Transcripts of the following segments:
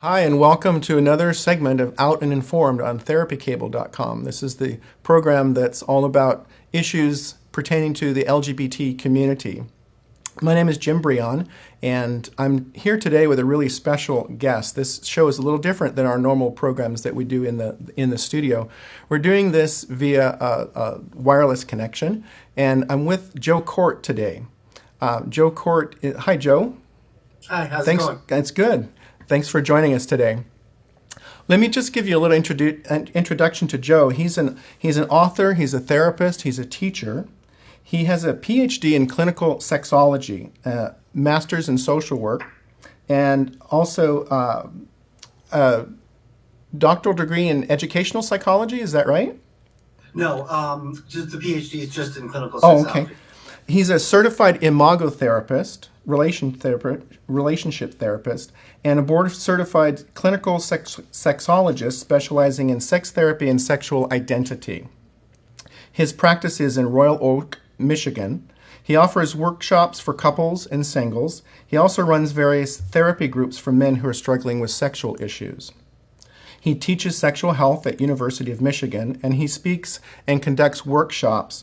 Hi, and welcome to another segment of Out and Informed on therapycable.com. This is the program that's all about issues pertaining to the LGBT community. My name is Jim Brillon, and I'm here today with a really special guest. This show is a little different than our normal programs that we do in the studio. We're doing this via a wireless connection, and I'm with Joe Kort today. Joe Kort, hi Joe. Hi, how's it going? It's good. Thanks for joining us today. Let me just give you a little introduction to Joe. He's an author, he's a therapist, he's a teacher. He has a PhD in clinical sexology, master's in social work, and also a doctoral degree in educational psychology. Is that right? No, just the PhD is just in clinical Oh, okay. sexology. He's a certified imago therapist, relationship therapist, and a board-certified clinical sexologist specializing in sex therapy and sexual identity. His practice is in Royal Oak, Michigan. He offers workshops for couples and singles. He also runs various therapy groups for men who are struggling with sexual issues. He teaches sexual health at University of Michigan, and he speaks and conducts workshops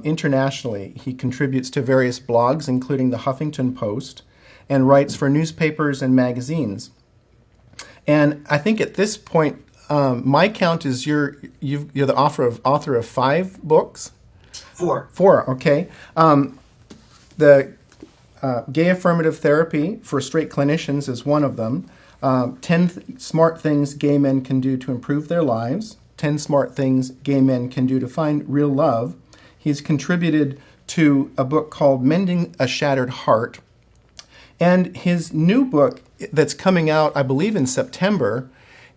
internationally. He contributes to various blogs, including the Huffington Post, and writes for newspapers and magazines. And I think at this point, my count is you're the author of 5 books. Four. 4, okay. The Gay Affirmative Therapy for Straight Clinicians is one of them. 10 Smart Things Gay Men Can Do to Improve Their Lives. 10 Smart Things Gay Men Can Do to Find Real Love. He's contributed to a book called Mending a Shattered Heart. And his new book that's coming out, I believe, in September,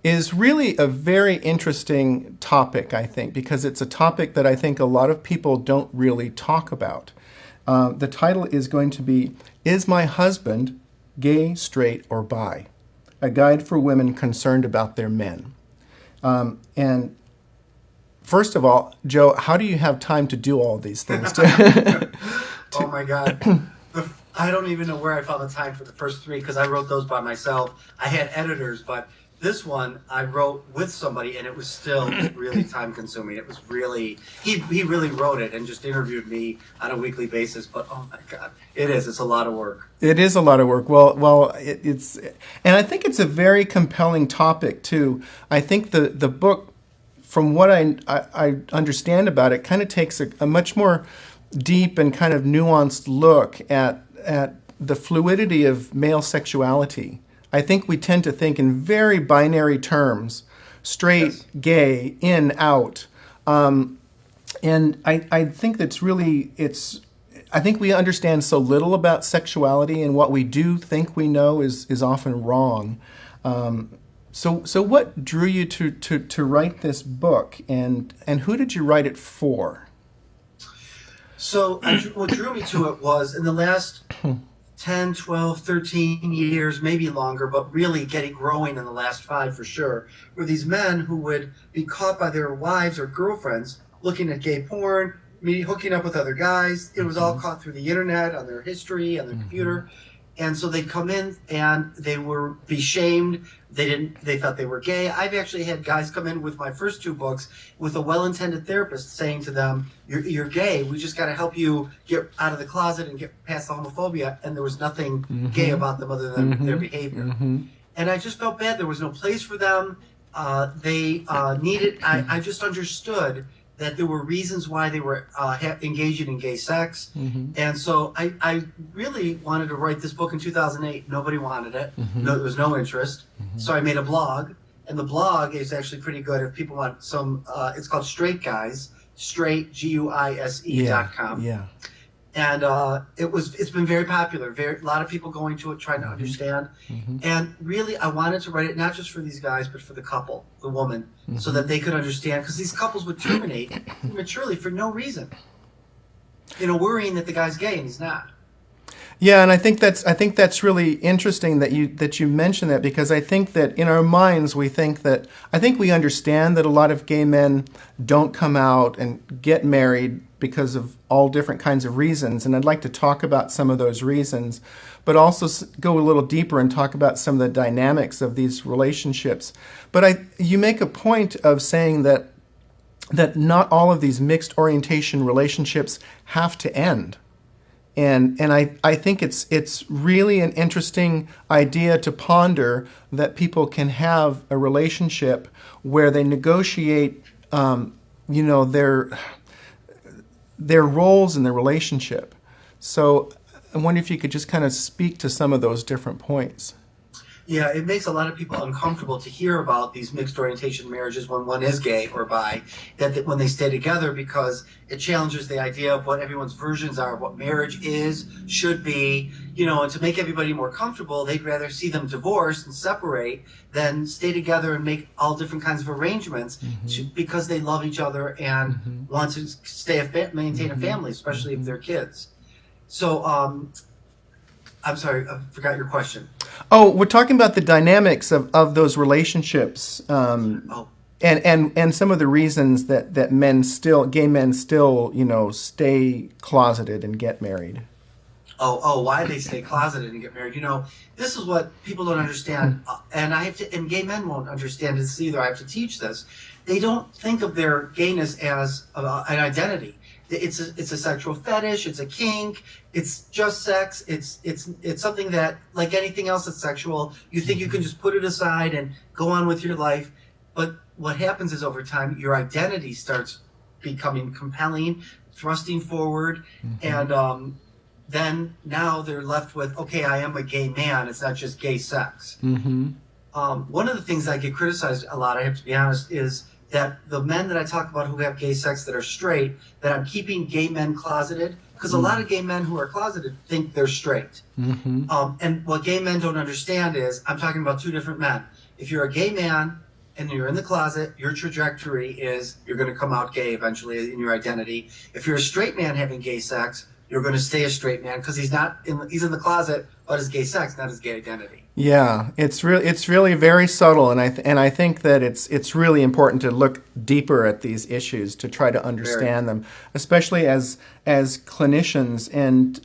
is really a very interesting topic, I think, because it's a topic that I think a lot of people don't really talk about. The title is going to be, Is My Husband Gay, Straight, or Bi? A Guide for Women Concerned About Their Men. And first of all, Joe, how do you have time to do all these things? Oh my God. I don't even know where I found the time for the first 3 because I wrote those by myself. I had editors, but this one I wrote with somebody, and it was still really time consuming. It was really, he really wrote it and just interviewed me on a weekly basis. But oh my God, it's a lot of work. It is a lot of work. Well, it's, and I think it's a very compelling topic too. I think the book, from what I understand about it, kind of takes a much more deep and kind of nuanced look at the fluidity of male sexuality. I think we tend to think in very binary terms: straight, Yes. gay, in, out. And I think that's really, I think we understand so little about sexuality, and what we do think we know is often wrong. So what drew you to write this book, and who did you write it for? So what drew me to it was in the last 10, 12, 13 years, maybe longer, but really growing in the last 5 for sure, were these men who would be caught by their wives or girlfriends looking at gay porn, hooking up with other guys. It was all caught through the internet, on their history, on their computer. And so they'd come in and they were be shamed. They thought they were gay. I've actually had guys come in with my first 2 books with a well-intended therapist saying to them, you're gay. We just got to help you get out of the closet and get past the homophobia. And there was nothing gay about them other than their behavior. And I just felt bad. There was no place for them. They needed, I just understood that there were reasons why they were engaging in gay sex. And so I really wanted to write this book in 2008. Nobody wanted it. No, there was no interest. So I made a blog, and the blog is actually pretty good if people want some, it's called Straight Guys, straight, GUISE.com. Yeah. And it's been very popular. A lot of people going to it, trying to understand. And really, I wanted to write it not just for these guys, but for the couple, the woman, so that they could understand. Because these couples would terminate prematurely for no reason, worrying that the guy's gay and he's not. Yeah, and I think that's really interesting that you mention that, because I think that in our minds we think that I think we understand that a lot of gay men don't come out and get married because of all different kinds of reasons, and I'd like to talk about some of those reasons, but also go a little deeper and talk about some of the dynamics of these relationships. But you make a point of saying that not all of these mixed orientation relationships have to end. And I think it's really an interesting idea to ponder that people can have a relationship where they negotiate, you know, their roles in the relationship. So I wonder if you could just kind of speak to some of those different points. Yeah, it makes a lot of people uncomfortable to hear about these mixed orientation marriages when one is gay or bi, when they stay together, because it challenges the idea of what everyone's versions are of what marriage is, should be, and to make everybody more comfortable, they'd rather see them divorced and separate than stay together and make all different kinds of arrangements because they love each other and want to maintain a family, especially if they're kids. So, I'm sorry, I forgot your question. Oh, we're talking about the dynamics of those relationships, Oh, and some of the reasons that gay men still, stay closeted and get married. why they stay closeted and get married. This is what people don't understand, and and gay men won't understand this either. I have to teach this. They don't think of their gayness as an identity. It's a sexual fetish. It's a kink. It's just sex. It's something that, like anything else that's sexual, you think you can just put it aside and go on with your life. But what happens is, over time, your identity starts becoming compelling, thrusting forward, and then now they're left with, okay, I am a gay man. It's not just gay sex. One of the things I get criticized a lot, I have to be honest, is that the men that I talk about who have gay sex that are straight, that I'm keeping gay men closeted, because a lot of gay men who are closeted think they're straight. And what gay men don't understand is, I'm talking about two different men. If you're a gay man and you're in the closet, your trajectory is you're going to come out gay eventually in your identity. If you're a straight man having gay sex, you're going to stay a straight man because he's in the closet, but his gay sex, not his gay identity. Yeah, it's really very subtle, and I think that it's really important to look deeper at these issues to try to Very. understand them, especially as clinicians. And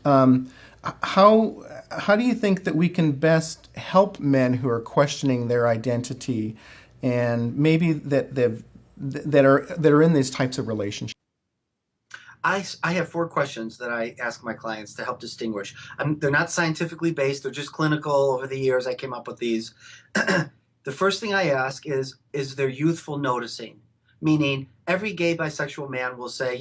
how do you think that we can best help men who are questioning their identity, and maybe that are in these types of relationships? I have four questions that I ask my clients to help distinguish. They're not scientifically based, they're just clinical. Over the years, I came up with these. The first thing I ask is there youthful noticing? Meaning, every gay bisexual man will say,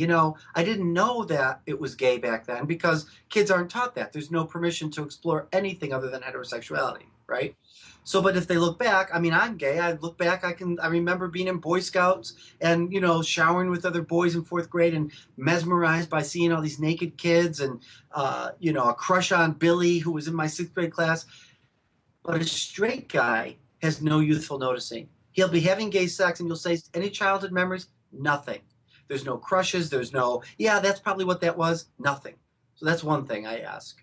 I didn't know that it was gay back then because kids aren't taught that. There's no permission to explore anything other than heterosexuality, right? So, but if they look back, I'm gay. I look back, I remember being in Boy Scouts and, showering with other boys in fourth grade and mesmerized by seeing all these naked kids and, a crush on Billy who was in my sixth grade class. But a straight guy has no youthful noticing. He'll be having gay sex and you'll say, any childhood memories? Nothing. There's no crushes. There's no, yeah, that's probably what that was. Nothing. So that's one thing I ask.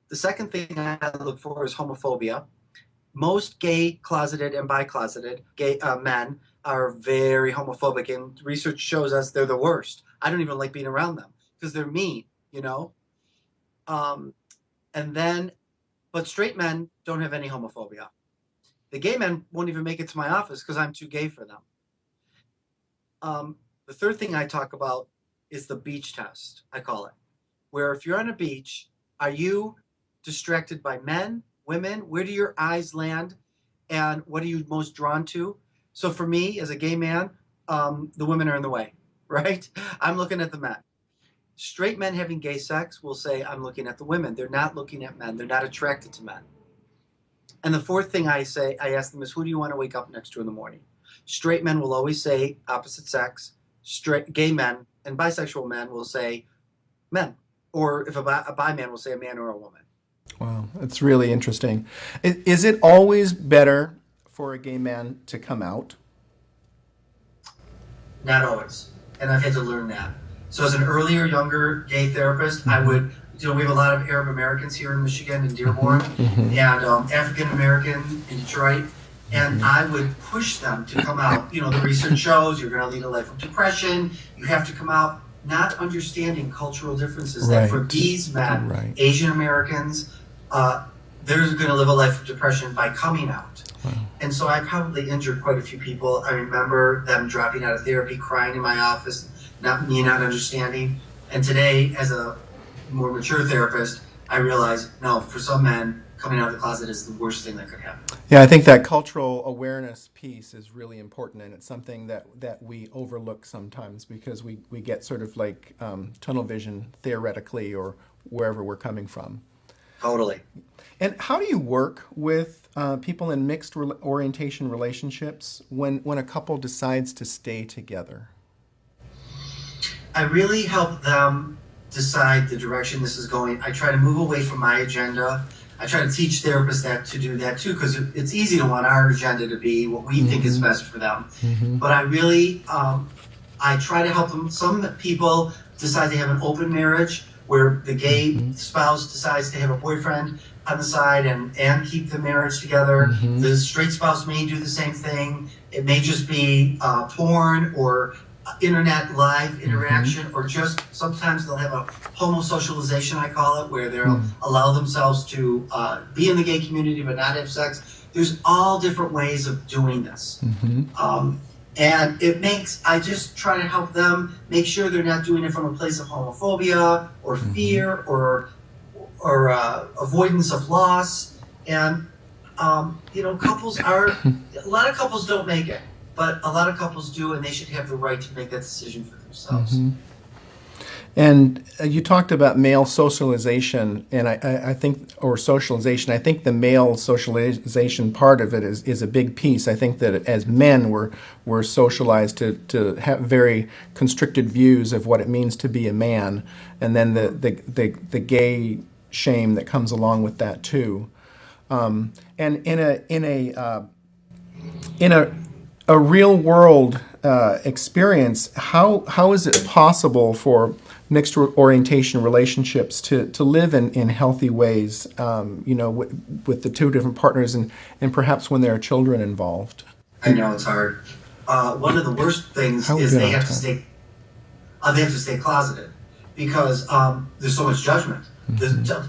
The second thing I look for is homophobia. Most gay closeted and bi-closeted gay men are very homophobic, and research shows us they're the worst. I don't even like being around them because they're mean. Um, and then, but straight men don't have any homophobia. The gay men won't even make it to my office because I'm too gay for them. The third thing I talk about is the beach test, I call it, where if you're on a beach, are you distracted by men, women? Where do your eyes land? And what are you most drawn to? So for me, as a gay man, the women are in the way, right? I'm looking at the men. Straight men having gay sex will say, I'm looking at the women. They're not looking at men. They're not attracted to men. And the fourth thing I ask them is, who do you want to wake up next to in the morning? Straight men will always say opposite sex. Straight gay men and bisexual men will say men. Or if a bi man will say a man or a woman. Wow, that's really interesting. Is it always better for a gay man to come out? Not always. And I've had to learn that. So as an earlier, younger gay therapist, I would we have a lot of Arab Americans here in Michigan in Dearborn, and African American in Detroit. And I would push them to come out. The research shows you're going to lead a life of depression. You have to come out, not understanding cultural differences. That for these men, Asian Americans, they're going to live a life of depression by coming out. Wow. And so I probably injured quite a few people. I remember them dropping out of therapy, crying in my office, not understanding. And today, as a more mature therapist, I realize, no, for some men, coming out of the closet is the worst thing that could happen. Yeah, I think that cultural awareness piece is really important, and it's something that we overlook sometimes because we get sort of like tunnel vision theoretically or wherever we're coming from. Totally. And how do you work with people in mixed orientation relationships when a couple decides to stay together? I really help them decide the direction this is going. I try to move away from my agenda. I try to teach therapists to do that too, because it's easy to want our agenda to be what we think is best for them. But I really, I try to help them. Some people decide to have an open marriage where the gay spouse decides to have a boyfriend on the side and keep the marriage together. The straight spouse may do the same thing. It may just be porn or internet live interaction, or just sometimes they'll have a homosocialization, I call it, where they'll allow themselves to be in the gay community but not have sex. There's all different ways of doing this. And I just try to help them make sure they're not doing it from a place of homophobia or fear or avoidance of loss. And, couples a lot of couples don't make it. But a lot of couples do, and they should have the right to make that decision for themselves. And you talked about male socialization, and I think, or socialization. I think the male socialization part of it is a big piece. I think that as men, we're socialized to have very constricted views of what it means to be a man, and then the gay shame that comes along with that too. And in a real world experience, how is it possible for mixed orientation relationships to live in healthy ways, with the two different partners and perhaps when there are children involved? I know it's hard. One of the worst things is they have to stay closeted because there's so much judgment.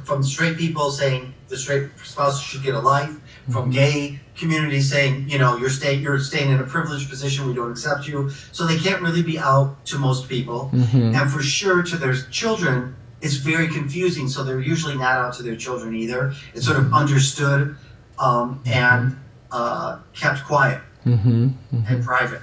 From straight people saying the straight spouse should get a life, from gay community saying, you're staying in a privileged position, we don't accept you. So they can't really be out to most people. And for sure to their children, it's very confusing. So they're usually not out to their children either. It's sort of understood and kept quiet and private.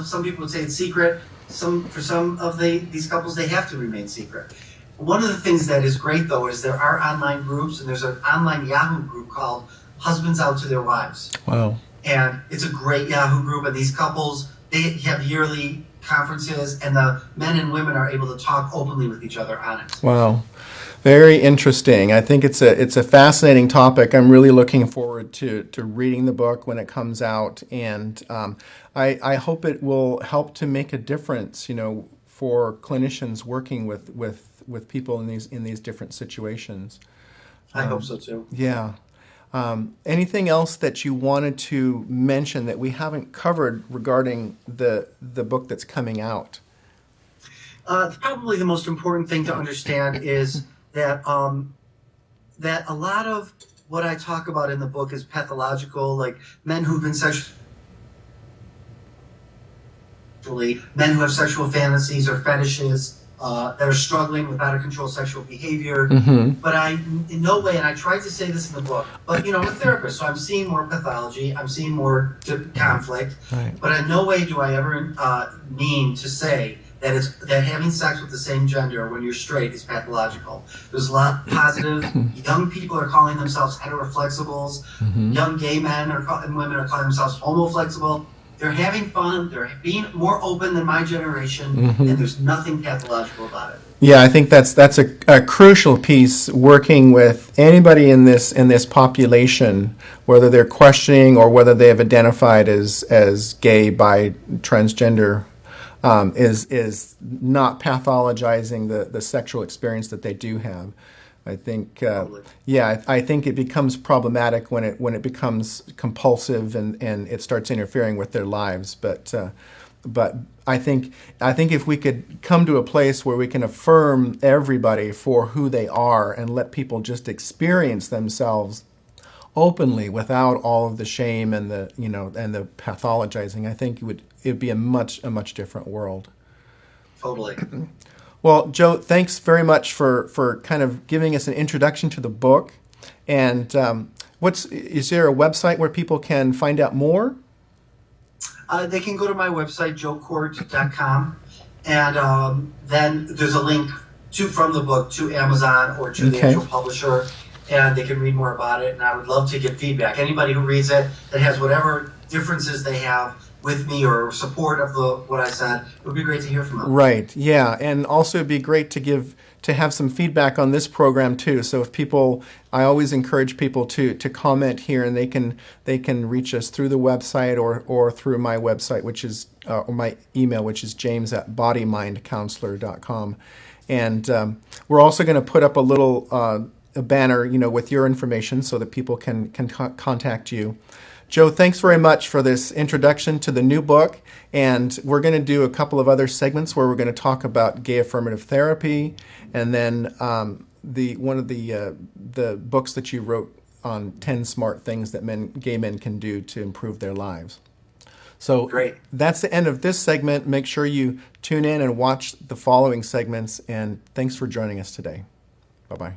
Some people would say it's secret. For some of these couples, they have to remain secret. One of the things that is great, though, is there are online groups, and there's an online Yahoo group called Husbands Out to Their Wives. Wow. And it's a great Yahoo group, and these couples, they have yearly conferences, and the men and women are able to talk openly with each other on it. Wow. Very interesting. I think it's a fascinating topic. I'm really looking forward to reading the book when it comes out, and I hope it will help to make a difference, for clinicians working with people in these different situations. I hope so too. Yeah. Anything else that you wanted to mention that we haven't covered regarding the book that's coming out? Probably the most important thing to understand is that that a lot of what I talk about in the book is pathological, like men who've been men who have sexual fantasies or fetishes that are struggling with out of control sexual behavior. But I, in no way, and I tried to say this in the book, but I'm a therapist, so I'm seeing more pathology, I'm seeing more conflict, but in no way do I ever mean to say that having sex with the same gender when you're straight is pathological. There's a lot of positive. Young people are calling themselves heteroflexibles. Young gay men and women are calling themselves homoflexible. They're having fun. They're being more open than my generation, and there's nothing pathological about it. Yeah, I think that's a crucial piece. Working with anybody in this population, whether they're questioning or whether they have identified as gay, bi, transgender, is not pathologizing the sexual experience that they do have. I think, Totally. yeah, I think it becomes problematic when it becomes compulsive and it starts interfering with their lives. But I think if we could come to a place where we can affirm everybody for who they are and let people just experience themselves openly without all of the shame and the pathologizing, I think it'd be a much different world. Totally. Well, Joe, thanks very much for kind of giving us an introduction to the book. And is there a website where people can find out more? They can go to my website, joekort.com, and then there's a link from the book to Amazon or to the Okay. actual publisher, and they can read more about it. And I would love to get feedback. Anybody who reads it that has whatever differences they have with me or support of what I said, it would be great to hear from them. Right. Yeah, and also it'd be great to have some feedback on this program too. So if people, I always encourage people to comment here, and they can reach us through the website or through my website, which is or my email, which is james@bodymindcounselor.com. And we're also going to put up a little a banner, with your information so that people can contact you. Joe, thanks very much for this introduction to the new book, and we're going to do a couple of other segments where we're going to talk about gay affirmative therapy, and then one of the books that you wrote on 10 smart things that gay men can do to improve their lives. So Great. That's the end of this segment. Make sure you tune in and watch the following segments, and thanks for joining us today. Bye-bye.